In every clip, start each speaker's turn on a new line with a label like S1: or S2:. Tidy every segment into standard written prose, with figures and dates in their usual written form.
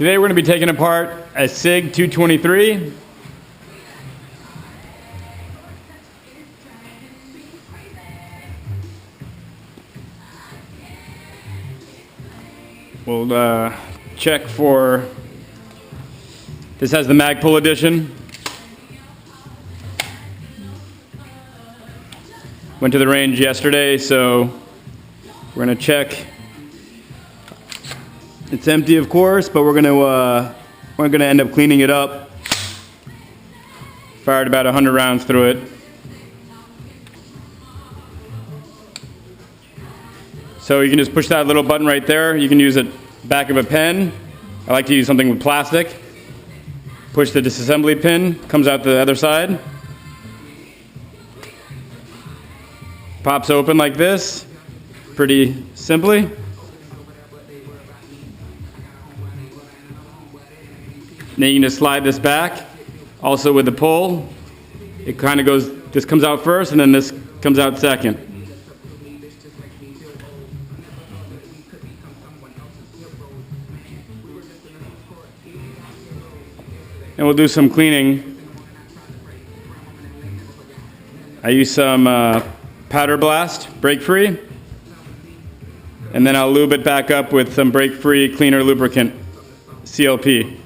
S1: Today we're going to be taking apart a Sig 223. We'll check for, this has the Magpul edition. Went to the range yesterday, so we're going to check. It's empty, of course, but we're going to end up cleaning it up. Fired about 100 rounds through it. So you can just push that little button right there. You can use the back of a pen. I like to use something with plastic. Push the disassembly pin, comes out the other side. Pops open like this, pretty simply. Then you can just slide this back. Also with the pull, it kind of goes, this comes out first and then this comes out second. And we'll do some cleaning. I use some powder blast, break free. And then I'll lube it back up with some break free cleaner lubricant, CLP.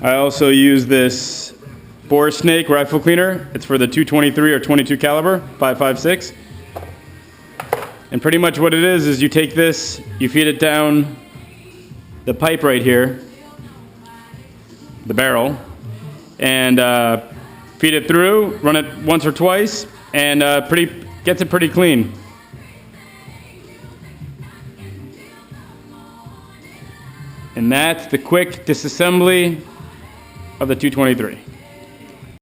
S1: I also use this bore snake rifle cleaner. It's for the 223 or 22 caliber, 5.56. And pretty much what it is you take this, you feed it down the pipe right here, the barrel, and feed it through, run it once or twice, and gets it pretty clean. And that's the quick disassembly of the 223.